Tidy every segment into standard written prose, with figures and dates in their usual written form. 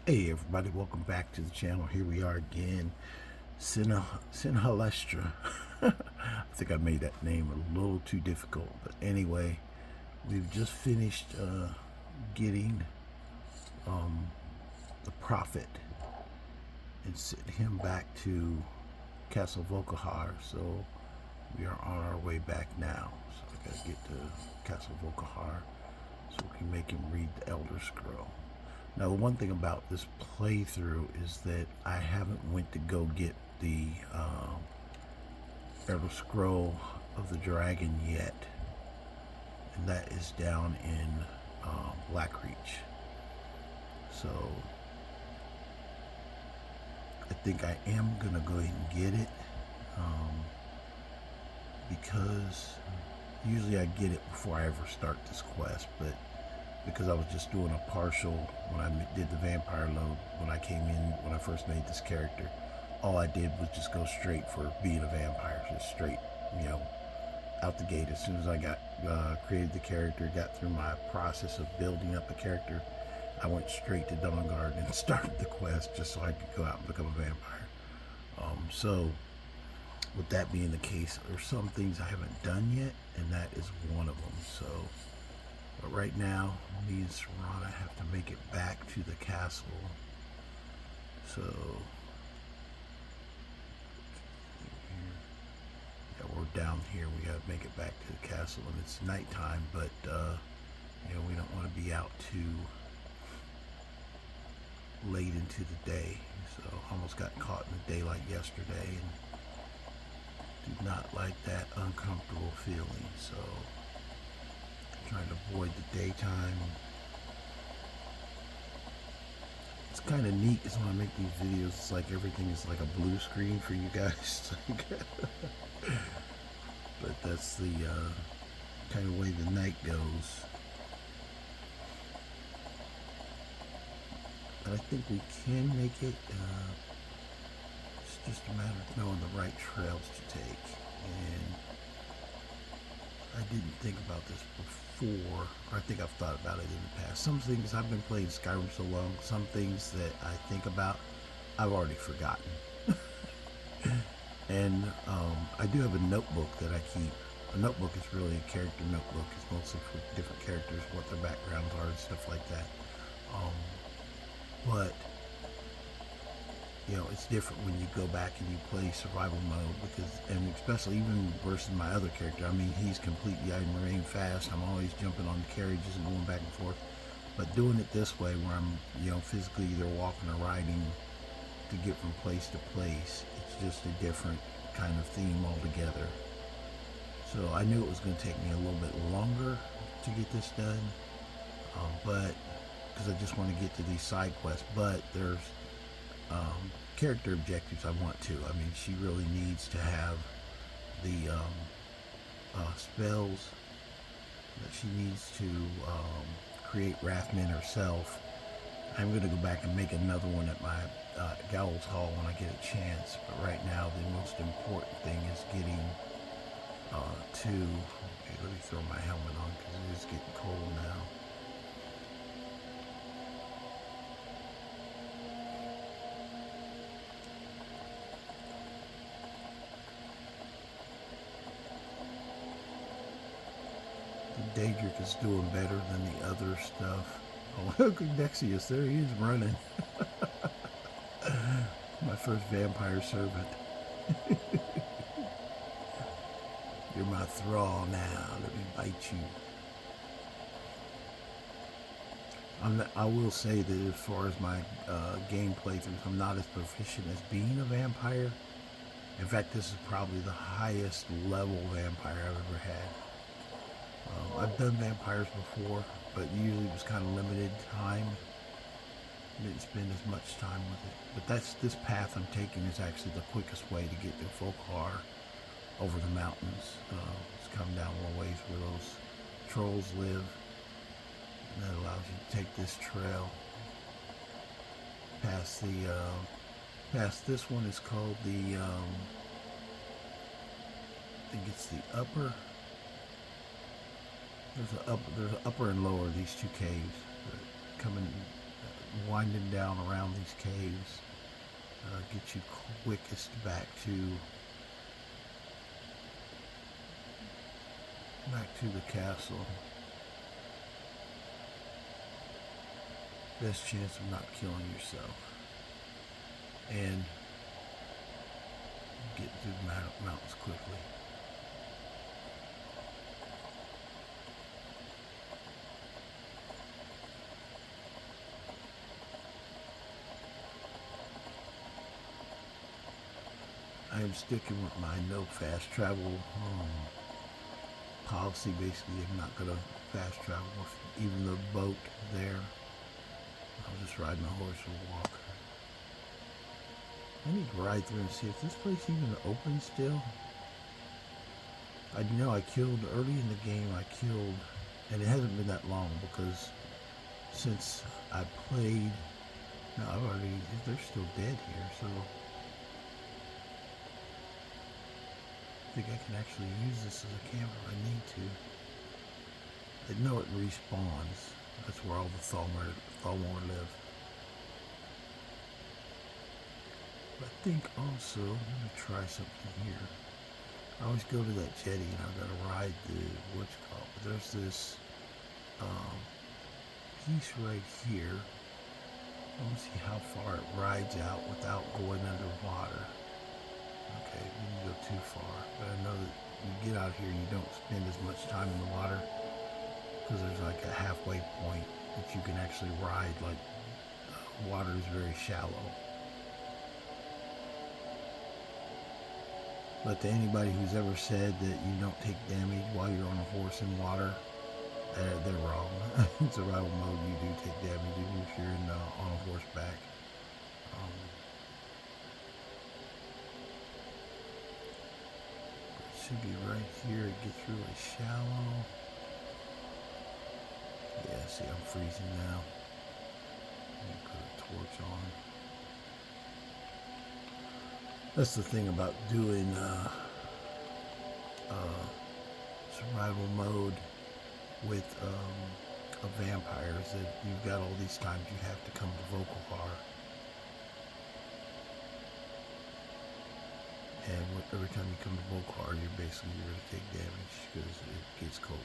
Hey everybody, welcome back to the channel. Here we are again, Sinhalestra. I think I made that name a little too difficult, but anyway, we've just finished getting the prophet and sent him back to Castle Volkihar, so we are on our way back now. So I gotta get to Castle Volkihar so we can make him read the Elder Scroll. Now, the one thing about this playthrough is that I haven't went to go get the Elder Scroll of the Dragon yet, and that is down in Blackreach. So I think I am gonna go ahead and get it because usually I get it before I ever start this quest, but because I was just doing a partial when I did the vampire load when I came in, when I first made this character, all I did was just go straight for being a vampire, just straight, out the gate. As soon as I got created the character, got through my process of building up a character, I went straight to Dawnguard and started the quest just so I could go out and become a vampire. So with that being the case, there's some things I haven't done yet, and that is one of them. So but right now, me and Serana have to make it back to the castle. So, yeah, we're down here. We got to make it back to the castle, and it's nighttime. But we don't want to be out too late into the day. So, almost got caught in the daylight yesterday, and do not like that uncomfortable feeling. So, trying to avoid the daytime. It's kind of neat because when I make these videos, it's like everything is like a blue screen for you guys. But that's the kind of way the night goes. But I think we can make it. It's just a matter of knowing the right trails to take. And I didn't think about this before, or I think I've thought about it in the past. Some things, I've been playing Skyrim so long, some things that I think about, I've already forgotten. And I do have a notebook that I keep. A notebook is really a character notebook. It's mostly for different characters, what their backgrounds are and stuff like that. But it's different when you go back and you play survival mode, because, and especially even versus my other character. I mean, he's completely, I remain fast. I'm always jumping on the carriages and going back and forth. But doing it this way, where I'm, physically either walking or riding to get from place to place, it's just a different kind of theme altogether. So I knew it was going to take me a little bit longer to get this done, but because I just want to get to these side quests. But there's character objectives I want to. I mean, she really needs to have the spells that she needs to create Wrathmen herself. I'm going to go back and make another one at my Gallows Hall when I get a chance. But right now, the most important thing is getting to... Okay, let me throw my helmet on because it is getting cold now. Daedric is doing better than the other stuff. Oh, look at Nexius. There he is running. My first vampire servant. You're my thrall now. Let me bite you. I will say that as far as my game playthroughs, I'm not as proficient as being a vampire. In fact, this is probably the highest level vampire I've ever had. I've done vampires before, but usually it was kind of limited time. I didn't spend as much time with it. But this path I'm taking is actually the quickest way to get to Volkihar over the mountains. It's come down a little ways where those trolls live. And that allows you to take this trail past this one is called the, I think it's the upper. There's an upper and lower, these two caves. Coming winding down around these caves get you quickest back to the castle. Best chance of not killing yourself. And get through the mountains quickly. I am sticking with my no fast travel policy. Basically, I'm not going to fast travel with even the boat there. I'll just ride my horse or walk. I need to ride through and see if this place even open still. I know I killed early in the game. And it hasn't been that long because since I played, no, they're still dead here. So I think I can actually use this as a camera if I need to. I know it respawns. That's where all the Thalmor live. I think also, I'm going to try something here. I always go to that jetty and I've got to ride but there's this piece right here. I want to see how far it rides out without going underwater. Okay, we didn't go too far, but I know that you get out here, you don't spend as much time in the water because there's like a halfway point that you can actually ride. Like water is very shallow. But to anybody who's ever said that you don't take damage while you're on a horse in water, they're wrong. In survival mode, you do take damage even if you're on a horseback. It should be right here. It gets really shallow. Yeah, see, I'm freezing now. Let me put a torch on. That's the thing about doing survival mode with a vampire is that you've got all these times you have to come to Vokalvar. And every time you come to Vokalvar, you're going to take damage because it gets cold.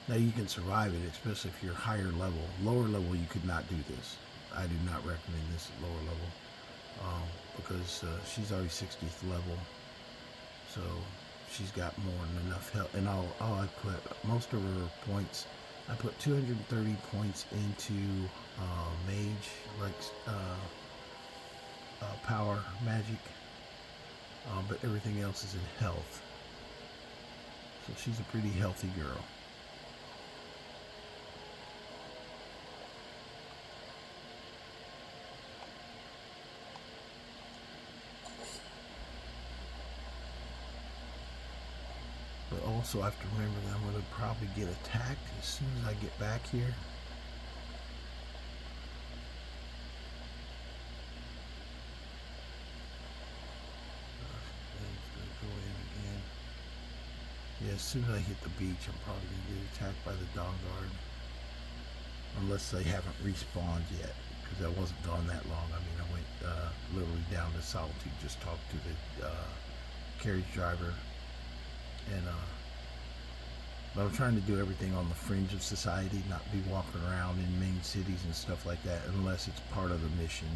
Now you can survive it, especially if you're higher level. Lower level, you could not do this. I do not recommend this at lower level. Because she's already 60th level, so she's got more than enough health. And all I put, most of her points, I put 230 points into mage, like power magic, but everything else is in health. So she's a pretty healthy girl. But also I have to remember that I'm going to probably get attacked as soon as I get back here. Yeah, as soon as I hit the beach, I'm probably going to get attacked by the Dawnguard. Unless they haven't respawned yet, because I wasn't gone that long. I mean, I went literally down to Solitude, just talked to the carriage driver. And but I'm trying to do everything on the fringe of society, not be walking around in main cities and stuff like that unless it's part of the mission.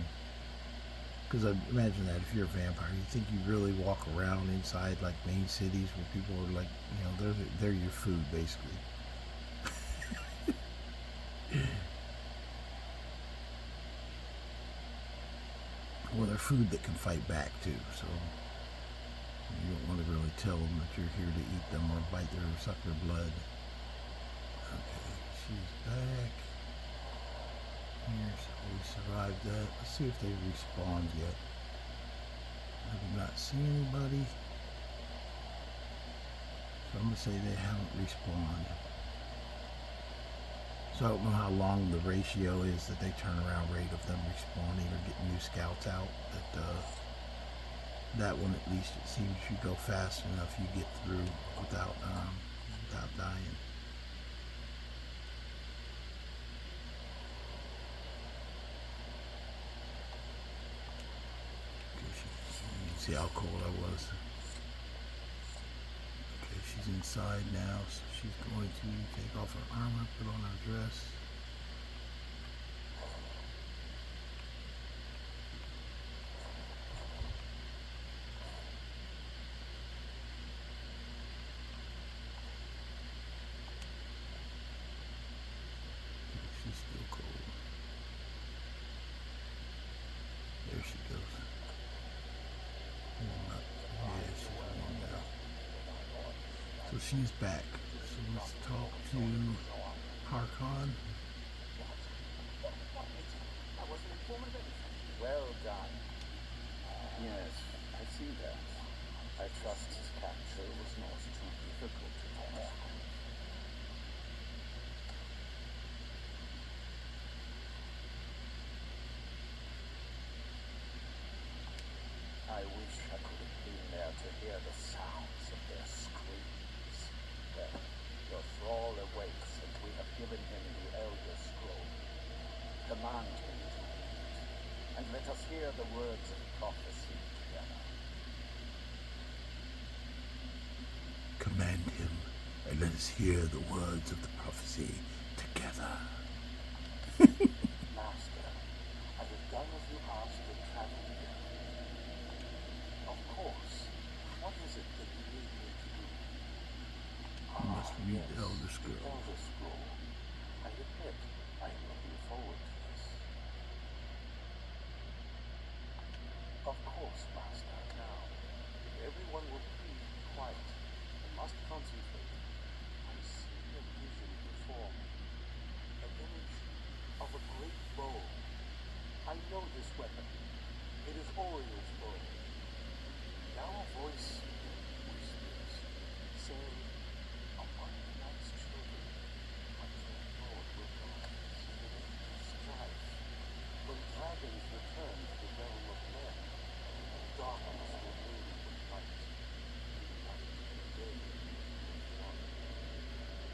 Because I imagine that if you're a vampire, you think you really walk around inside like main cities where people are like, you know, they're your food basically. Well, they're food that can fight back too, so you don't want to really tell them that you're here to eat them or bite their or suck their blood. Okay, she's back here, so we survived that. Let's see if they respawned yet. I did not see anybody, so I'm going to say they haven't respawned. So I don't know how long the ratio is that they turn around rate of them respawning or getting new scouts out, but that one at least, it seems if you go fast enough, you get through without dying. See how cold I was. Okay, she's inside now, so she's going to take off her armor, put on her dress. She's still cold. There she goes. Warm up. Yeah, she's warm now. So she's back. So let's talk to Harkon. Well done. Yes, I see that. I trust his capture was not too difficult to test. I wish I could have been there to hear the sounds of their screams. Well, your thrall awaits, and we have given him the Elder Scroll. Command him to read, and let us hear the words of prophecy together. Command him, and let us hear the words of the prophecy together. Master, I have done as you asked and traveled here. Of course. What is it that you need me to do? You must read the Elder Scroll. The Elder Scroll. I admit, I am looking forward to this. Of course, Master. Now, if everyone would please be quiet, I must concentrate. I see a vision before me. An image of a great bow. I know this weapon. It is Oriel's bow. Now a voice whispers, saying, among the night's children, until the Lord will rise in the age of strife, when dragons return to the realm of men, darkness will reign with light, and night and day will be one.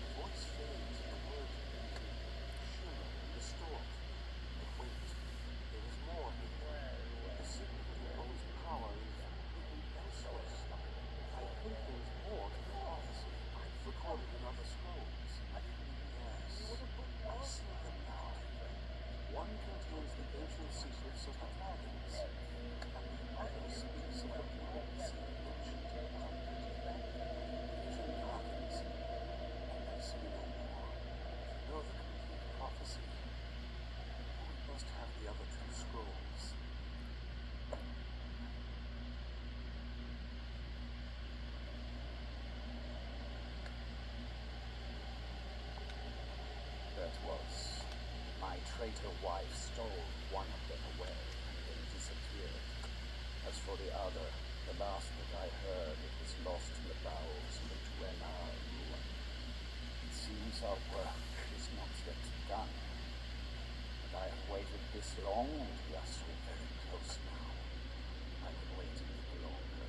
The voice fades and the words begin to shimmer and distort. But wait, there is more here. The secret of the bow's power is hidden elsewhere. I think there is more to the prophecy. I've recorded in other scrolls. I see them now. One contains the ancient secrets of the dragons, and the other speaks of the prophecy of ancient complicated. Vision darkens, and I see no more. To know the complete prophecy, we must have the other two scrolls. That was. My traitor wife stole one of them away and then disappeared. As for the other, the last that I heard, it was lost in the bowels of the Duenna ruin. It seems our work is not yet done. But I have waited this long, and we are so very close now. I can wait a little longer.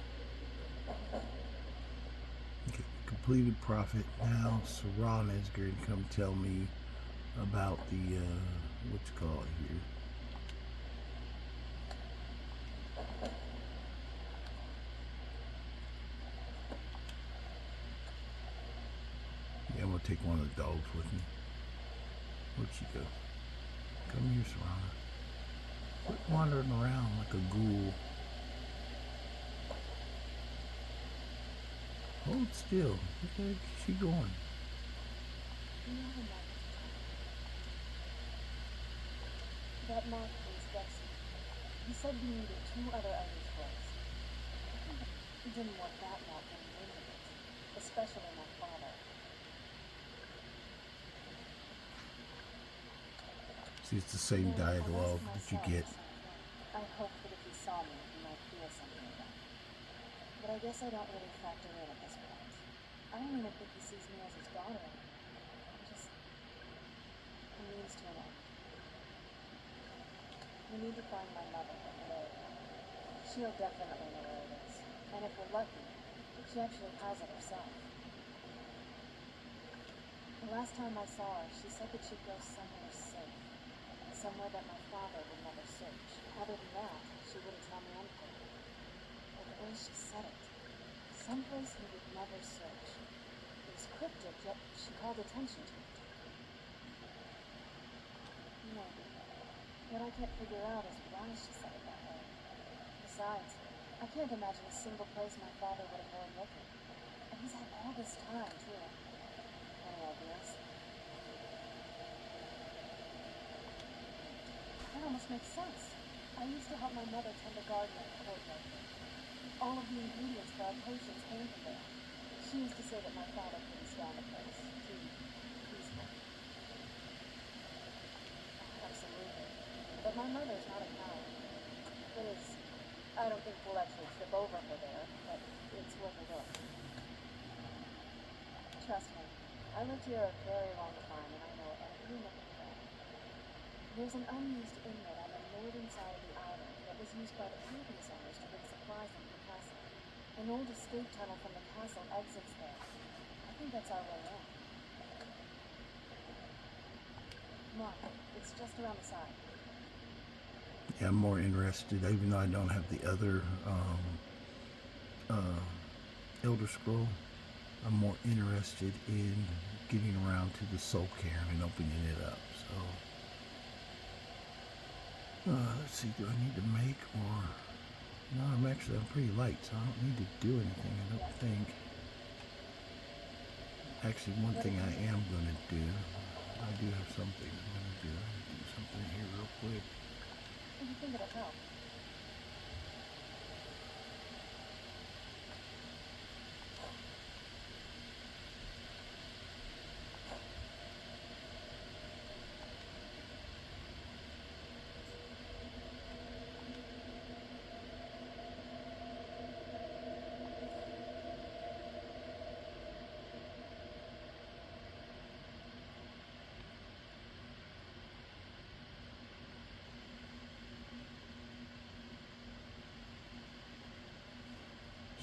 Okay, completed prophet. Now Saran is going to come tell me about the what's it called here. Yeah, I'm gonna take one of the dogs with me. Where'd she go? Come here, Saran. Quit wandering around like a ghoul. Hold still. Where's she going? That mark is Dexter. He said we needed 2 other Elder Scrolls. He didn't want that mark in the name of it, especially my father. See, it's the same dialogue that you get. I hoped that if he saw me, he might feel something about me. But I guess I don't really factor in at this point. I don't even think he sees me as his daughter. He means to an end. We need to find my mother, Lily. She'll definitely know where it is. And if we're lucky, she actually has it herself. The last time I saw her, she said that she'd go somewhere safe. Somewhere that my father would never search. Other than that, she wouldn't tell me anything. but the way she said it. Someplace he would never search. It was cryptic, yet she called attention to it. Maybe. What I can't figure out is why she said it that way. Besides, I can't imagine a single place my father would have gone looking. And he's had all this time, too. Any ideas? That almost makes sense. I used to help my mother tend a garden at the courtyard. All of the ingredients for our potions came from there. She used to say that my father couldn't stand the place. Too peaceful. Absolutely. But my mother's not a coward. That is, I don't think we'll actually trip over her there, but it's worth a look. Trust me, I lived here a very long time and I know every nook and cranny. There's an unused inlet on the northern side of the island that was used by the previous owners to bring supplies into the castle. An old escape tunnel from the castle exits there. I think that's our way in. Mark, it's just around the side. Yeah, I'm more interested, even though I don't have the other Elder Scroll. I'm more interested in getting around to the Soul Cairn and opening it up. So, let's see, do I need to make or... No, I'm pretty light, so I don't need to do anything, I don't think. Actually, one thing I am going to do, I do have something I'm going to do. I'm going to do something here real quick. Do you think it'll help?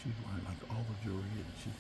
She's wearing like all the jewelry, isn't she?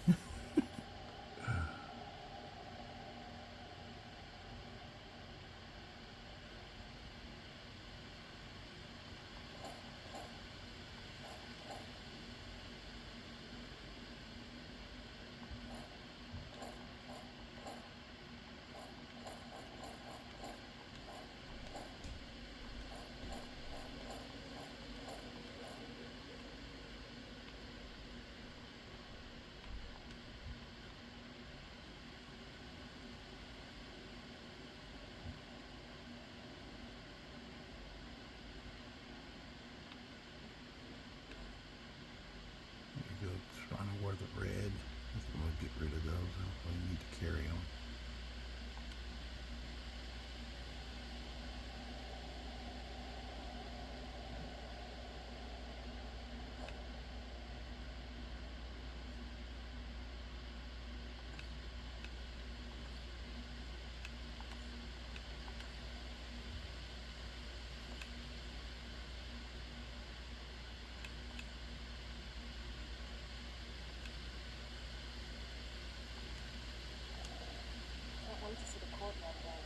Trying to wear the red. I think I'm going to get rid of those. I don't really need to carry them. Wait to see the courtyard again.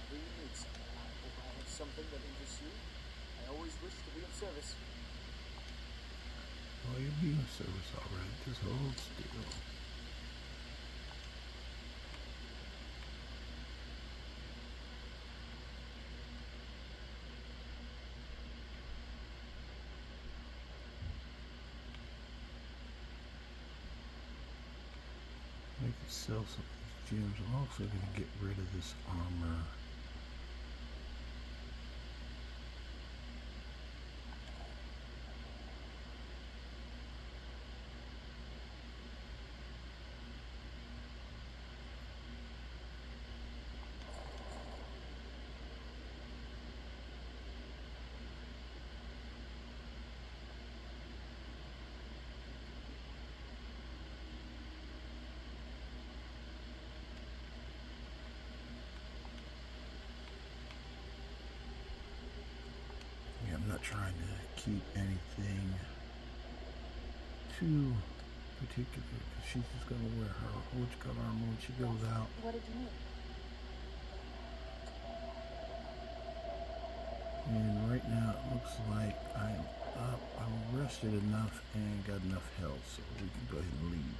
What do you need, sir? I hope I have something that interests you. I always wish to be of service. Oh, you're being of service already. Just hold still. I could sell some of these gems. I'm also going to get rid of this armor. I'm not trying to keep anything too particular because she's just going to wear her orange color armor when she goes out. What did you need? And right now it looks like I'm up. I rested enough and got enough health, so we can go ahead and leave.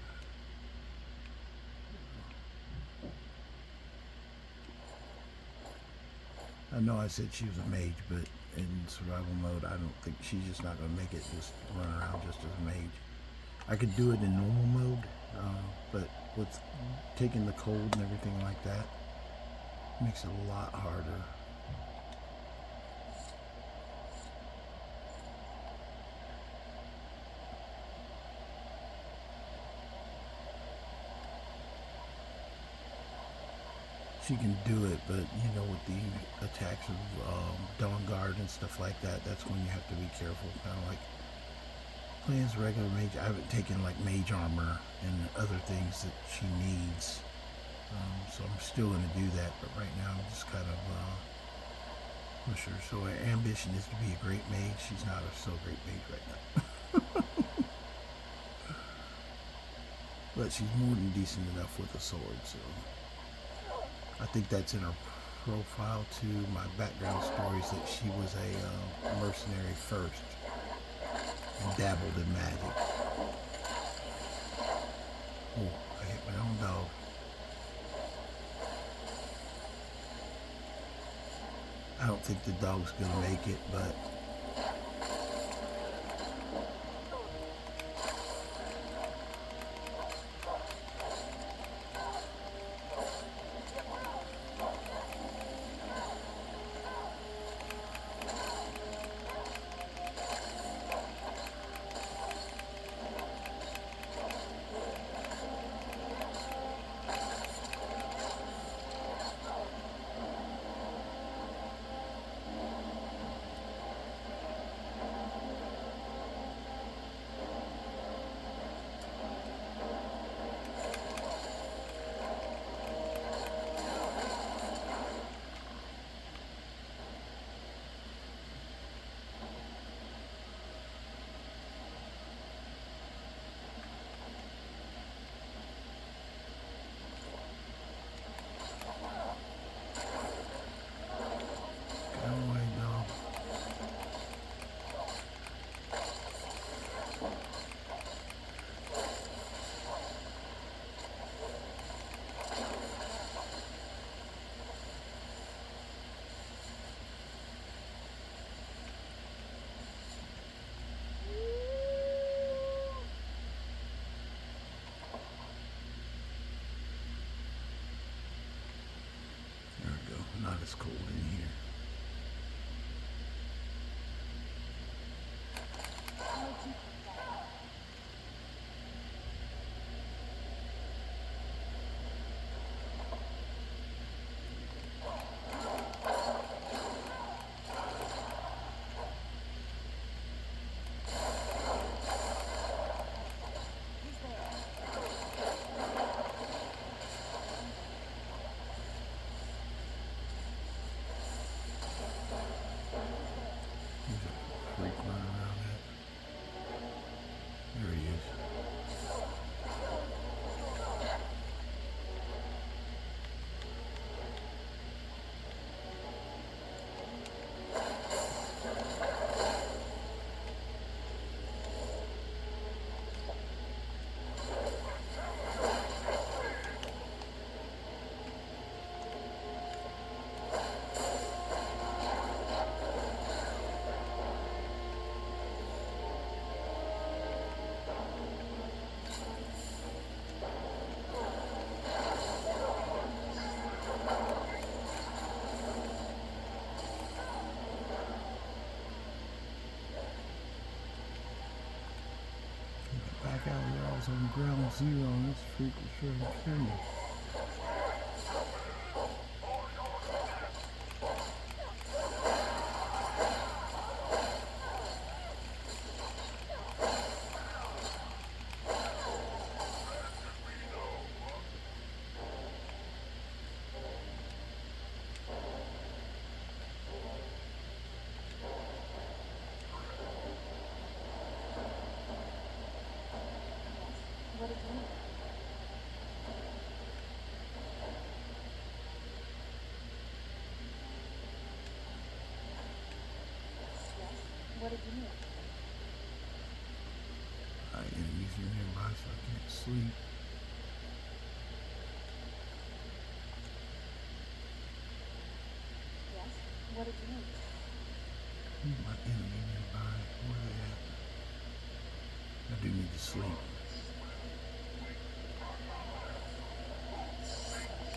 I know I said she was a mage, but in survival mode, I don't think she's just not going to make it just run around just as a mage. I could do it in normal mode, but with taking the cold and everything like that, makes it a lot harder. She can do it, but you know, with the attacks of Dawnguard and stuff like that, that's when you have to be careful. Kind of like playing as regular mage. I haven't taken like mage armor and other things that she needs, so I'm still going to do that. But right now, I'm just kind of push her. So her ambition is to be a great mage. She's not a so great mage right now, but she's more than decent enough with a sword. So. I think that's in her profile too. My background story is that she was a mercenary first and dabbled in magic. Oh, I hit my own dog. I don't think the dog's gonna make it, but not as cold in here. Back out where I was on ground zero on this freaking camera. What did you need? Yes. What did you need? noisy nearby, so I can't sleep. Yes? What did you need? My enemy nearby. Where are they at? I do need to sleep.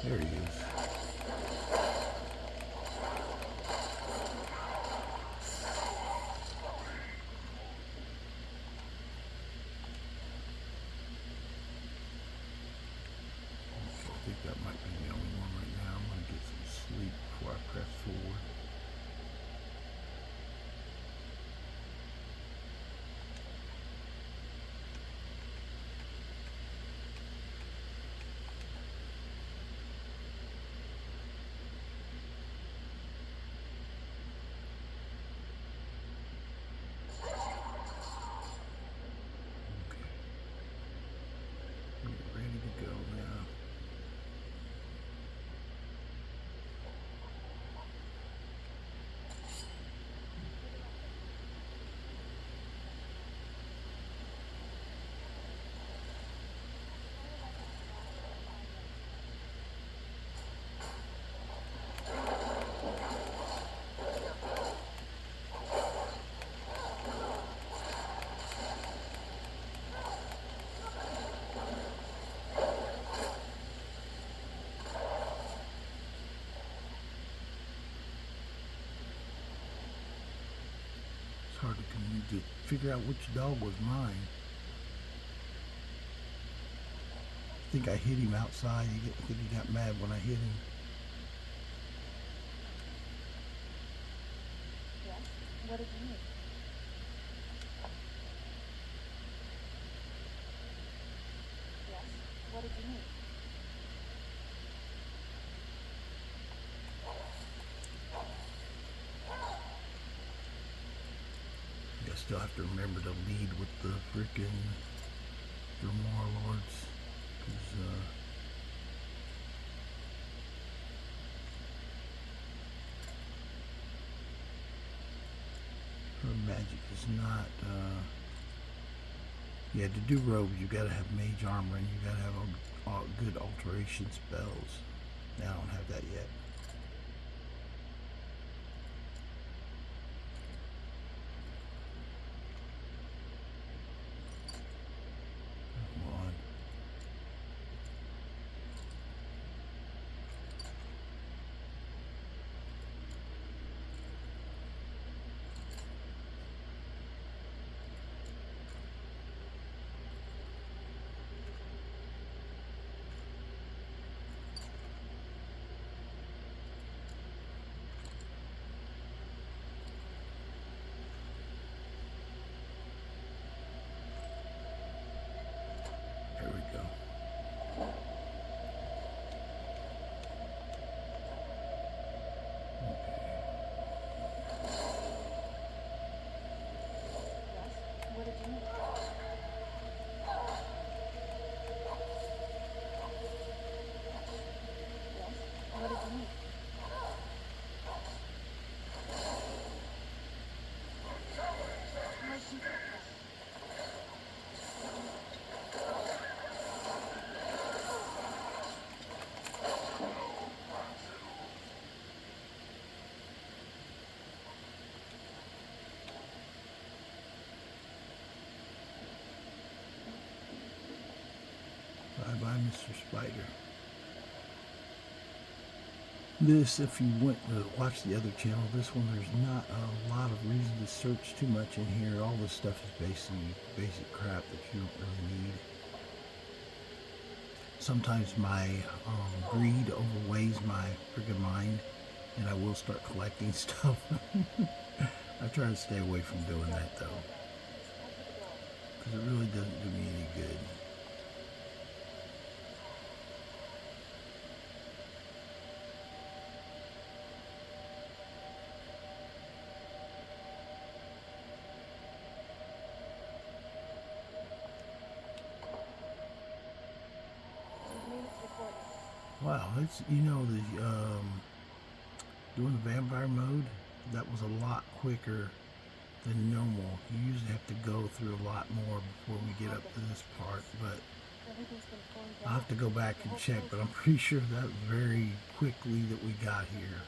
There he is. I think that might be the only one right now. I'm going to get some sleep before I press forward. Ready to go now. It's hard to figure out which dog was mine. I think I hit him outside. I think he got mad when I hit him. Yes? What did you need? Yes? What did you need? I still have to remember to lead with the freaking Grimoire Lords. Because, her magic is not, yeah, to do robes, you gotta have mage armor and you gotta have a good alteration spells. Now I don't have that yet. Come on. There we go. Yes? What did you need? Yes? What did you need? Bye bye, Mr. Spider. This, if you went to watch the other channel, this one, there's not a lot of reason to search too much in here. All this stuff is basically basic crap that you don't really need. Sometimes my greed overweighs my friggin' mind, and I will start collecting stuff. I try to stay away from doing that, though, because it really doesn't do me any good. Wow, it's, you know, the doing the vampire mode, that was a lot quicker than normal. You usually have to go through a lot more before we get up to this part, but Everything's been torn I'll down. have to go back The and whole check, place but I'm is- pretty sure that was very quickly that we got here.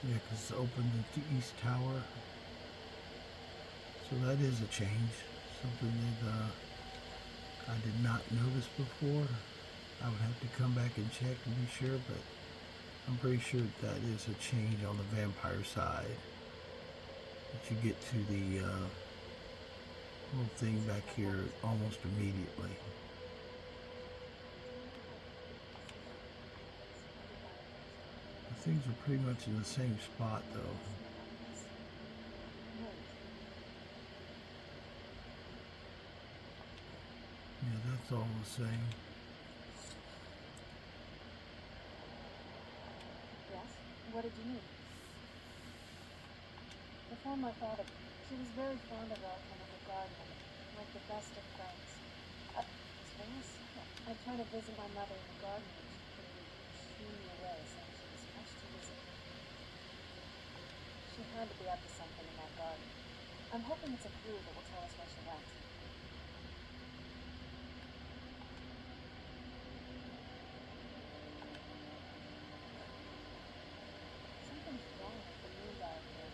Yeah, because it's opened at the East Tower. So that is a change. Something that I did not notice before. I would have to come back and check to be sure, but I'm pretty sure that is a change on the vampire side. That you get to the little thing back here almost immediately. The things are pretty much in the same spot though. Yeah, that's all the same. Yes? What did you need? Before my father, she was very fond of our chemical gardening, like the best of friends. It was very sad. I tried to visit my mother in the garden and she quickly shooed me away, saying she was much too busy. She had to be up to something in that garden. I'm hoping it's a clue that will tell us where she went. Something's wrong with the Moondial here.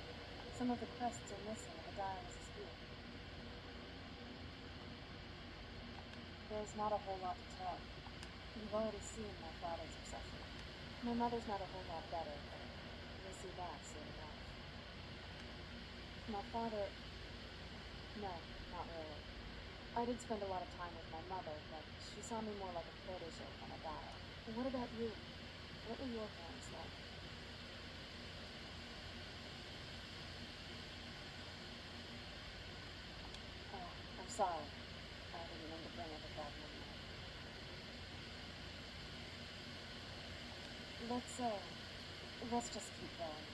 Some of the crests are missing and the dial is askew. There's not a whole lot to tell. You've already seen my father's obsession. My mother's not a whole lot better, but you'll see that soon enough. My father... No, not really. I did spend a lot of time with my mother, but she saw me more like a protege than a dial. What about you? What were your parents like? Oh, I'm sorry. I didn't mean to bring up a bad memory. Let's just keep going.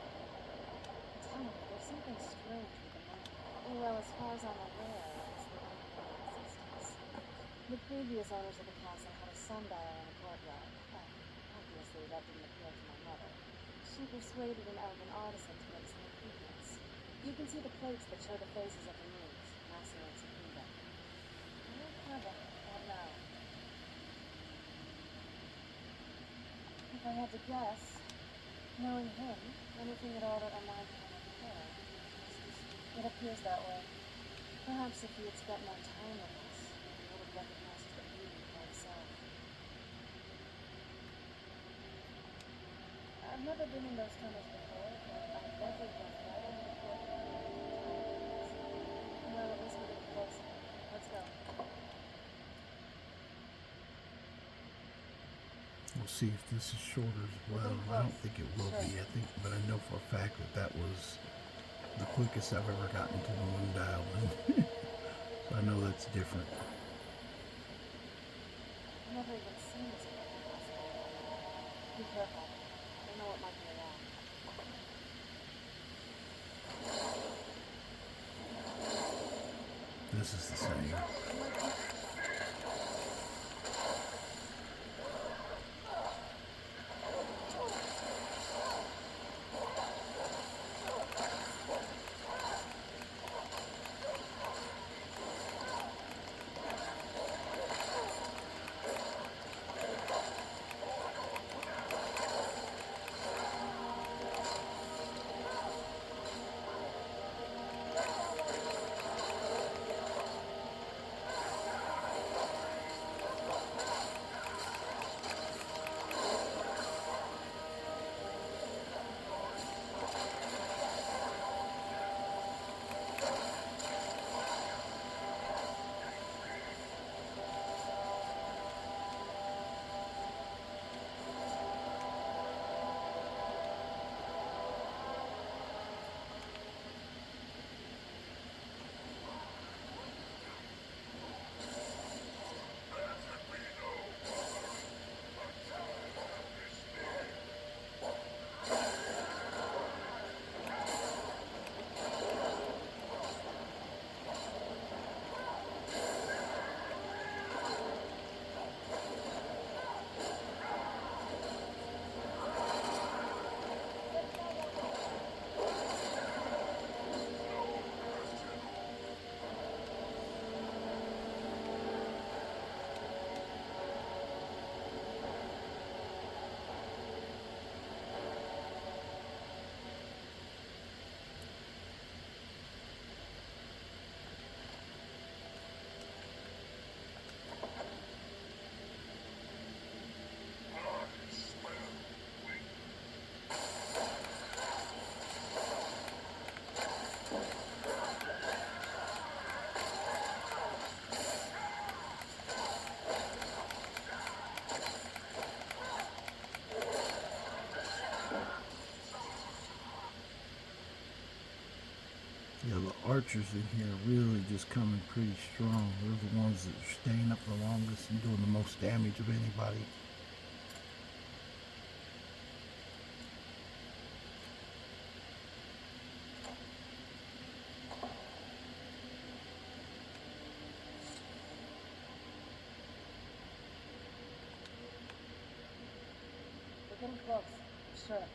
Tell me, there's something strange with the moon. Well, as far as I'm aware, it's the only one in existence. The previous owners of the castle had a sundial in a courtyard. Obviously, that didn't appeal to my mother. She persuaded an elven artisan to make some improvements. You can see the plates that show the phases of the moons, Massey and Secunda. Very clever, what now? If I had to guess, knowing him, anything at all that reminded him of Cairn. It appears that way. Perhaps if he had spent more time with us, he would have recognized the beauty for himself. I've never been in those tunnels before, but I bet they run right over the courtyard. Well, at least we're getting closer. Let's go. We'll see if this is shorter as well. I don't think it will be. But I know for a fact that was the quickest I've ever gotten to the Moondial. So I know that's different. I've never even seen this before. Be careful. I don't know what might be around. This is the same. Yeah, the archers in here are really just coming pretty strong. They're the ones that are staying up the longest and doing the most damage of anybody. We're getting close. I'm sure of it.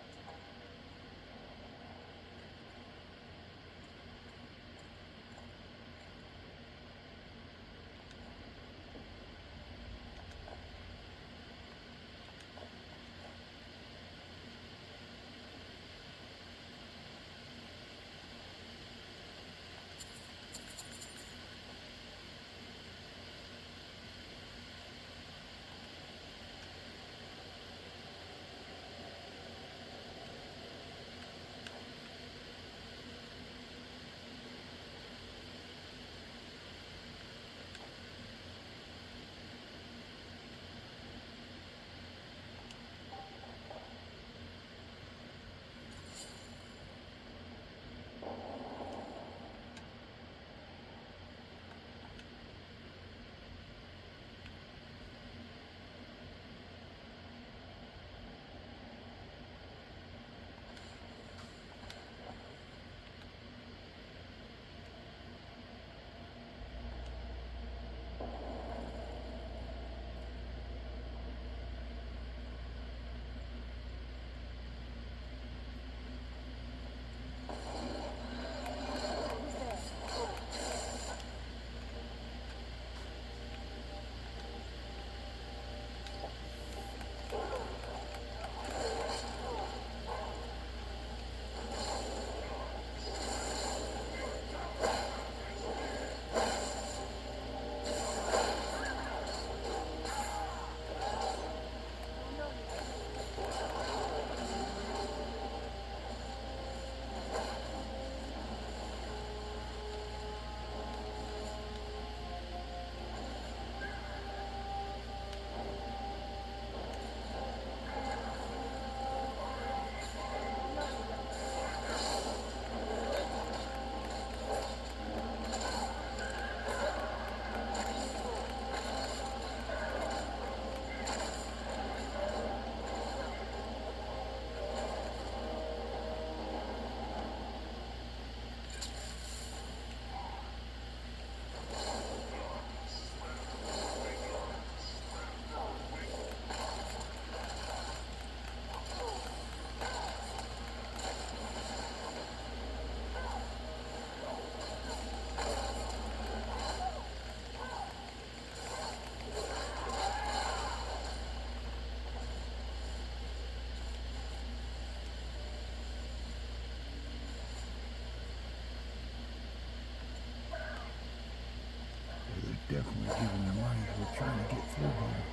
They're definitely giving their money. We're trying to get through here.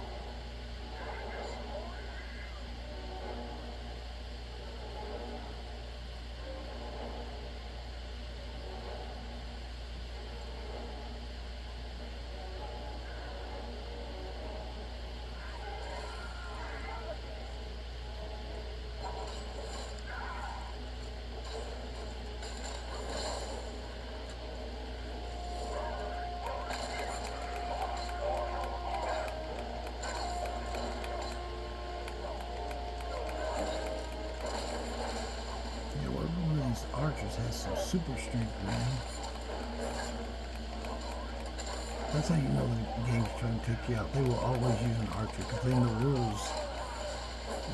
Yeah, well, every one of these archers has some super strength, man. That's how you know the game's trying to take you out. They will always use an archer because they know rules.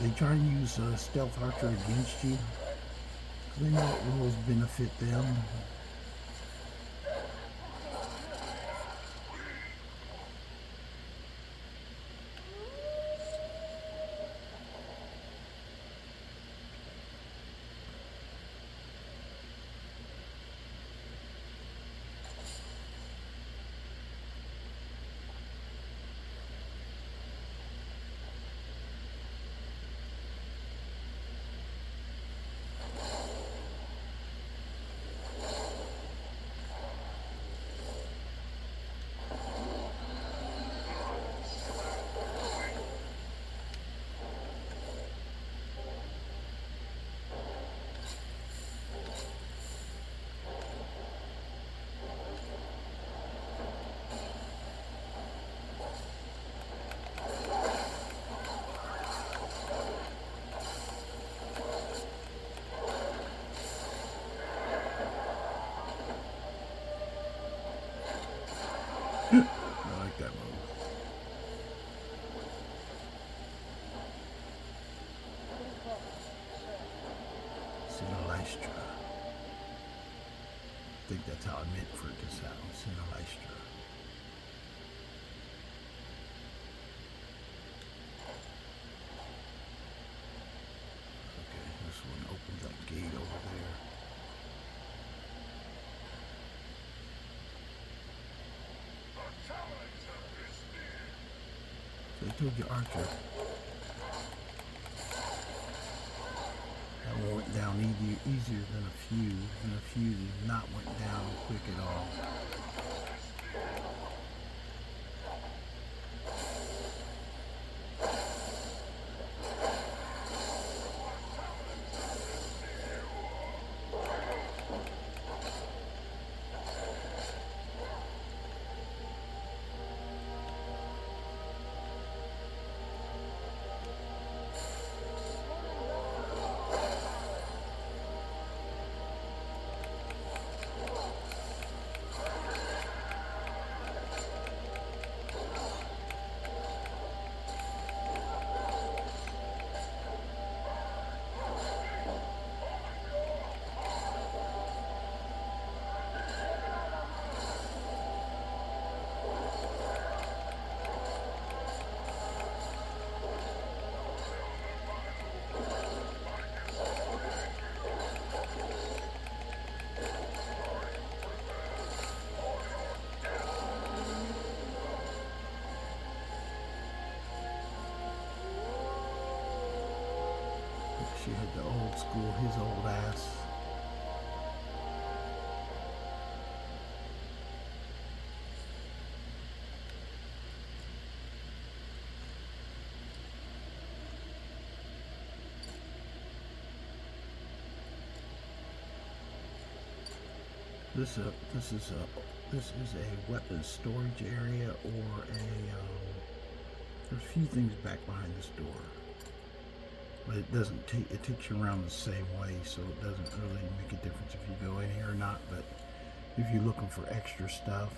They try to use a stealth archer against you because they know what rules benefit them. Lystra. I think that's how I meant for it to sound. Lystra. Okay, this one opens that gate over there. So I told you, Archer. That one went down easier than a few. And a few did not went down quick at all. She had the old school, his old ass. This is a weapons storage area, or there's a few things back behind this door. But it takes you around the same way, so it doesn't really make a difference if you go in here or not. But if you're looking for extra stuff,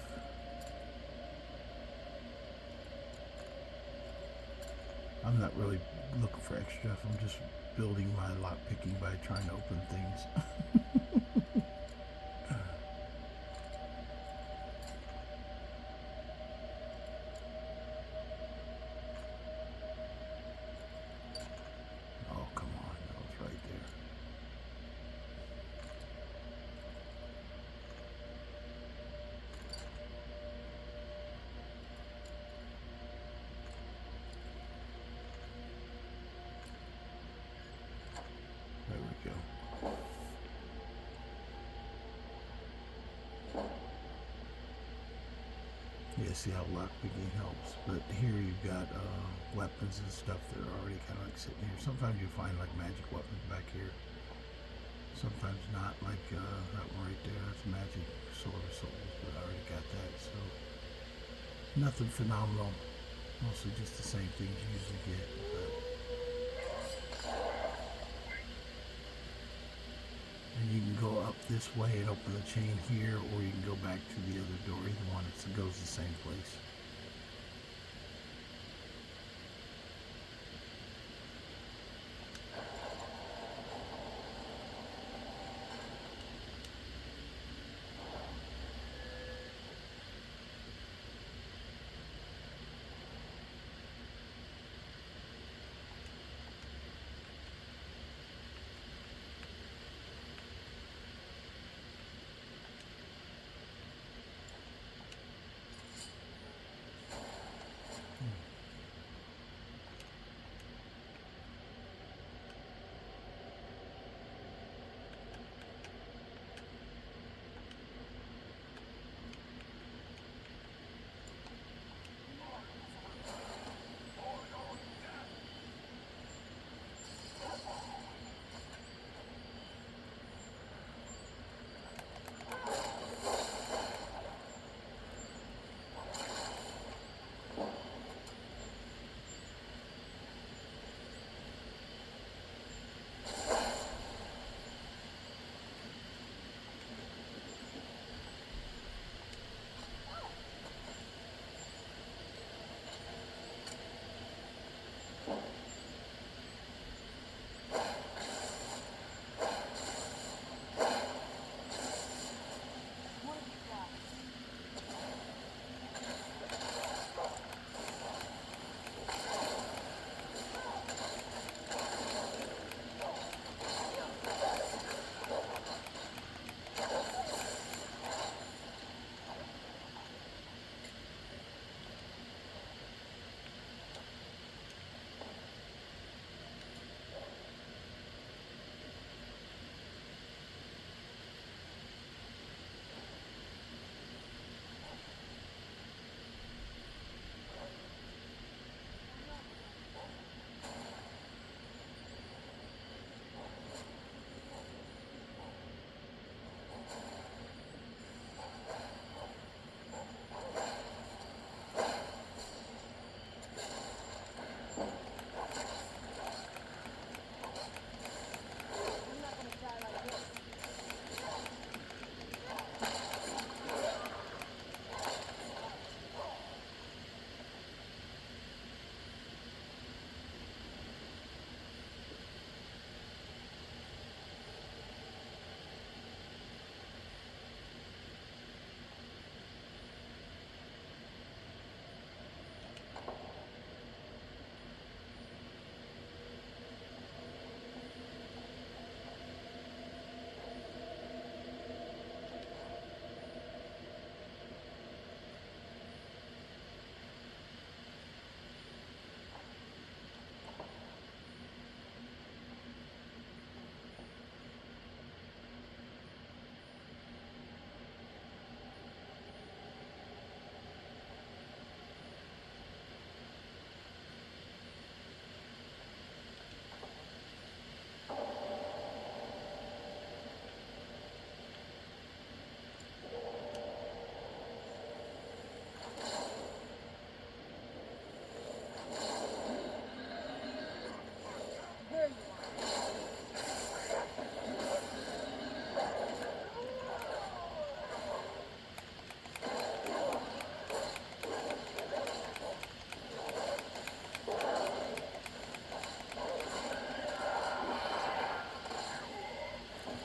I'm not really looking for extra stuff. I'm just building my lock picking by trying to open things. Yeah, see how lockpicking helps. But here you've got weapons and stuff that are already kind of like sitting here. Sometimes you find like magic weapons back here. Sometimes not, like that one right there. That's magic sword of souls, but I already got that. So nothing phenomenal. Mostly just the same things you usually get. But and you can go up this way and open the chain here, or you can go back to the other door. Either one, it goes the same place.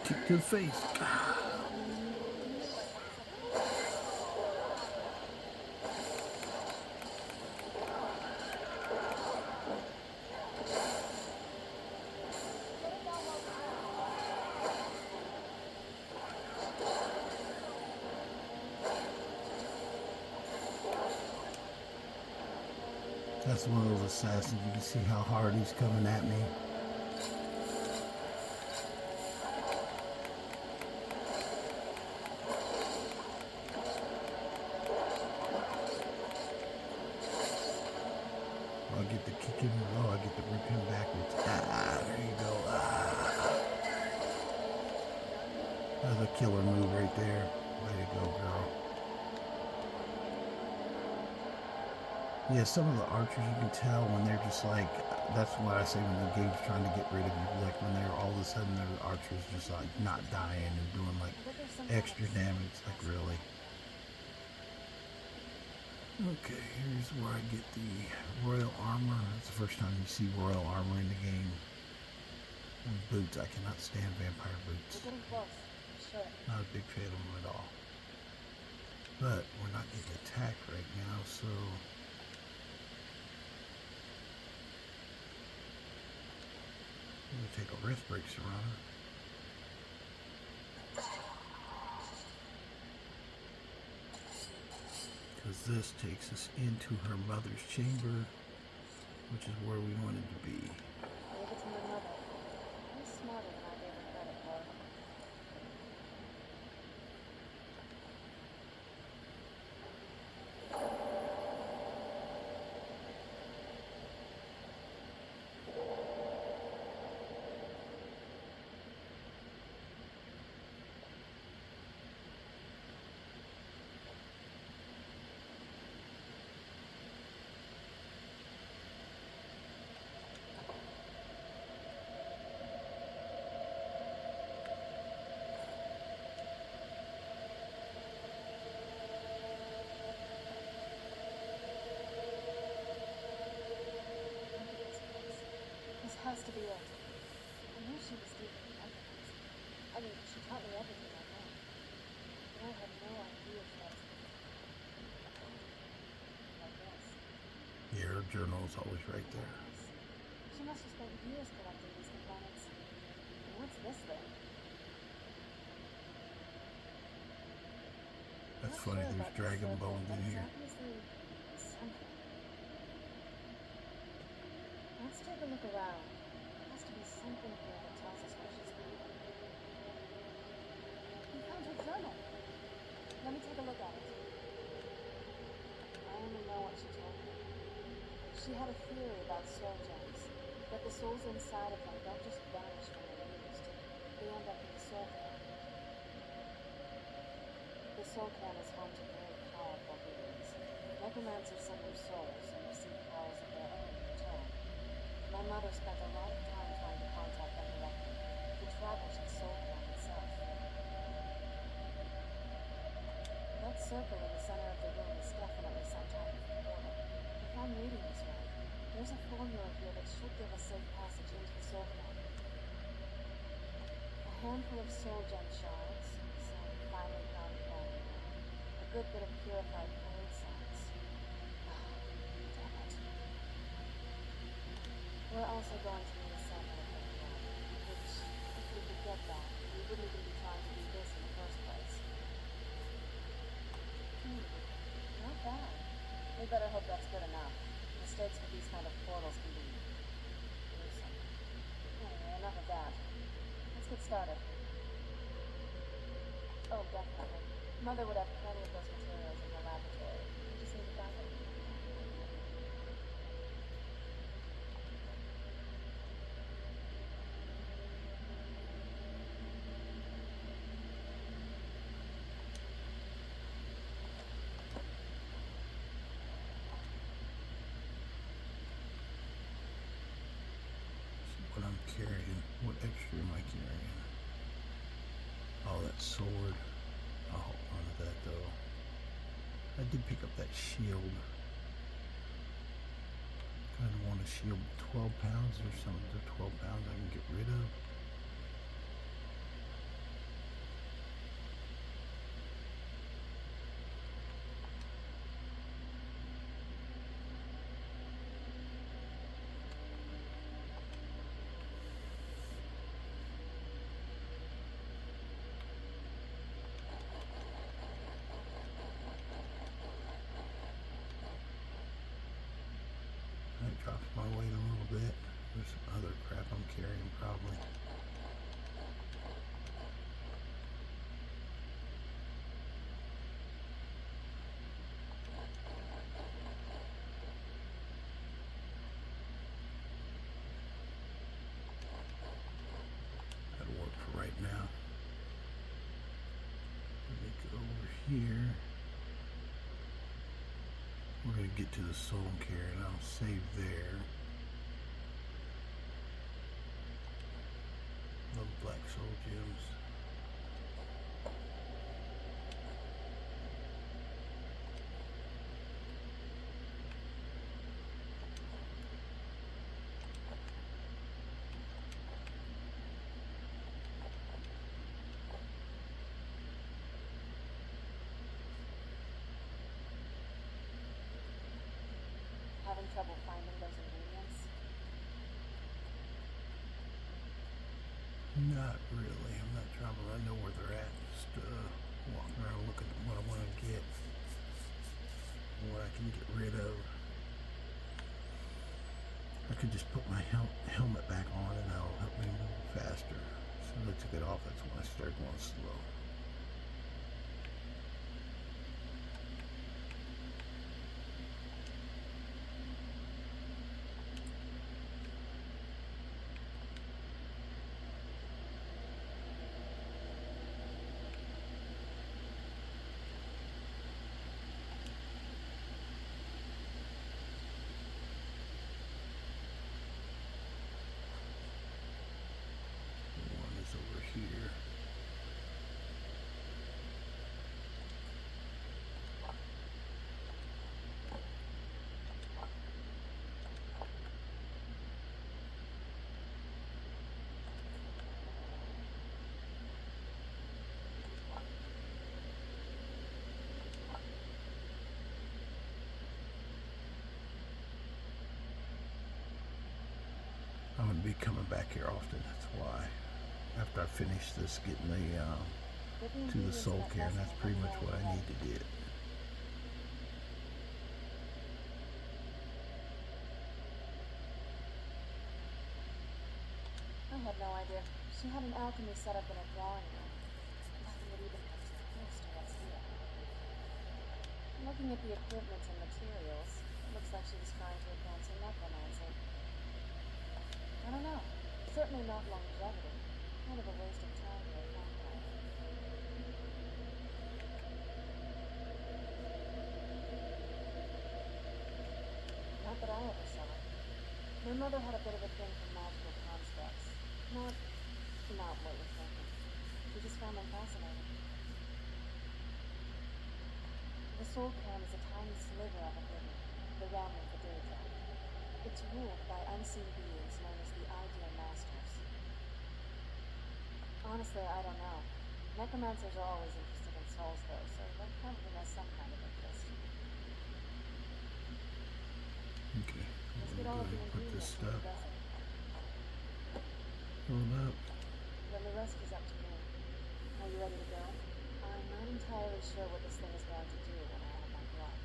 Kick to the face. That's one of those assassins. You can see how hard he's coming at me. I get to kick him. Oh, I get to rip him backwards. Ah, there you go. Ah. That's a killer move right there. Way to go, girl. Yeah, some of the archers you can tell when they're just like, that's what I say when the game's trying to get rid of you. Like when they're all of a sudden the archers just like not dying and doing like extra damage. Like really. Okay, here's where I get the royal armor. That's the first time you see royal armor in the game. And boots, I cannot stand vampire boots. We're getting close. Sure. Not a big fan of them at all. But we're not getting attacked right now, so I'm gonna take a rest break, Serrano. Because this takes us into her mother's chamber, which is where we wanted to be. Leave it to my mother. She's smarter than I gave her credit for. Has to be it. I knew she was deeply recognized. I mean, she taught me everything I know. But I had no idea she was like this. Yeah, her journal is always right there. She must have spent years collecting these components. And what's this thing? That's funny, there's dragon bones in here. Obviously something. Let's take a look around. There has to be something here that tells us where she's been. We found her journal. Let me take a look at it. I only know what she told me. She had a theory about soul gems, that the souls inside of them don't just vanish when they're used. They end up in the soul can. The soul can is home to very powerful beings. Necromancers send their souls and receive powers of their own in return. My mother spent a lot of time trying to contact them directly, to travel to the soul can itself. That circle in the center of the room is definitely some type of portal. If I'm reading this right, there's a formula here that should give us safe passage into the soul can. A handful of soul gem shards, some finely ground bone, a good bit of purified cold science. Damn it. We're also going to need a sample of the blood, which, if we could get that, we wouldn't even be trying to do this in the first place. Not bad. We better hope that's good enough. Mistakes with these kind of portals can be gruesome. Anyway, enough of that. Let's get started. Oh, definitely. Mother would have plenty of those materials in her laboratory. We just need to find them. What I'm carrying. What extra am I carrying? Oh, that sword. I'll hold on to that though. I did pick up that shield. Kind of want a shield 12 pounds or something. 12 pounds I can get rid of. here. We're going to get to the soul Cairn. I'll save there. Love black soul gems. Having trouble finding those ingredients? Not really. I'm not trying to. I know where they're at. Just walking around looking at what I want to get, what I can get rid of. I could just put my helmet back on and that'll help me move faster. As soon as I took it off, that's when I started going slow. Over here. I'm going to be coming back here often, that's why. After I finish this, getting to the soul Cairn, that's pretty much what I need to get. I had no idea. She had an alchemy set up in a drawing room. Nothing would even come close to what's here. Looking at the equipment and materials, it looks like she was trying to advance her necromancy. I don't know. Certainly not longevity. Kind of a waste of time for a vampire. Not that I ever saw. My mother had a bit of a thing for magical constructs. Not what you're thinking. She just found them fascinating. The soul Cairn is a tiny sliver of oblivion, the realm of the Daedra. It's ruled by unseen beings known as the Ideal Masters. Honestly, I don't know. Necromancers are always interested in souls, though, so that probably has some kind of interest. Okay, Let's I'm get going all to of go the ahead and put this ingredients from stuff. the desert. Hold up. Then the rest is up to me. Are you ready to go? I'm not entirely sure what this thing is going to do when I have my blood.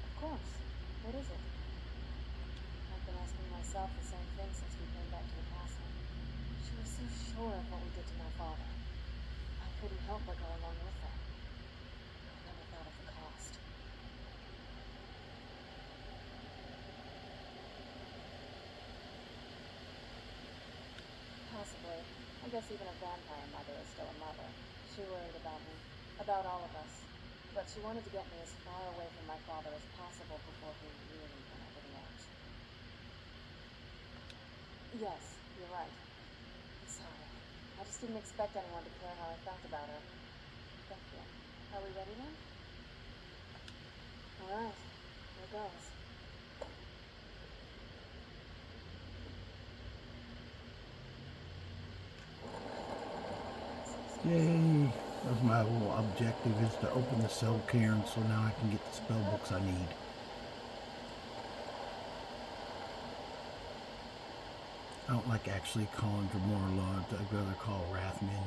Of course. What is it? I've been asking myself the same thing since we came back to the castle. She was so sure of what we did to my father. I couldn't help but go along with her. I never thought of the cost. Possibly. I guess even a vampire mother is still a mother. She worried about me. About all of us. But she wanted to get me as far away from my father as possible before he really went over the edge. Yes, you're right. I'm sorry. I just didn't expect anyone to care how I felt about her. Thank you. Are we ready then? Alright. Here goes. Yay! That's my little objective, is to open the soul Cairn so now I can get the spell books I need. I don't like actually calling Dromorlord. I'd rather call Rathmin.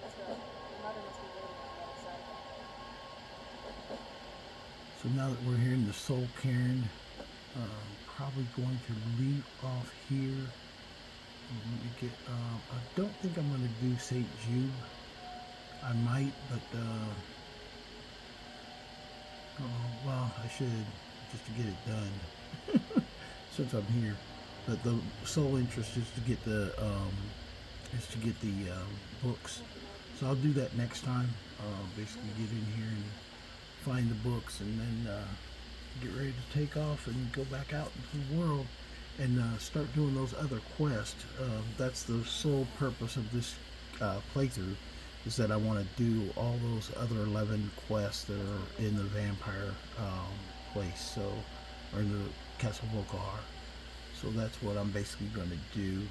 Let's go. Your mother must be waiting on the other side. So now that we're here in the soul Cairn, probably going to leave off here. Let me get, I don't think I'm going to do St. Jude. I might, but, well, I should, just to get it done. since I'm here. But the sole interest is to get the books. So I'll do that next time. Basically, get in here and find the books, and then get ready to take off and go back out into the world and start doing those other quests. That's the sole purpose of this playthrough, is that I want to do all those other 11 quests that are in the vampire place, so, or in the Castle Volkihar. So that's what I'm basically going to do.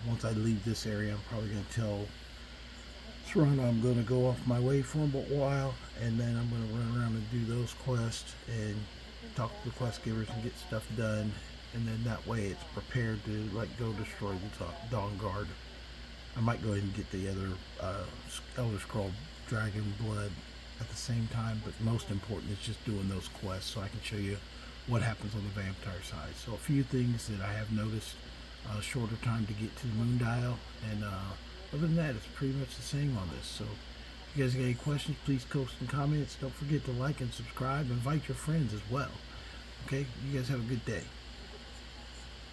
Once I leave this area, I'm probably going to tell Serrano I'm going to go off my way for a while, and then I'm going to run around and do those quests and talk to the quest givers and get stuff done, and then that way it's prepared to like go destroy the Dawnguard. I might go ahead and get the other Elder Scroll Dragon Blood at the same time, but most important is just doing those quests so I can show you what happens on the vampire side. So a few things that I have noticed: shorter time to get to the Moondial, and other than that, it's pretty much the same on this. So if you guys got any questions, please post in comments. Don't forget to like and subscribe. Invite your friends as well. Okay, you guys have a good day.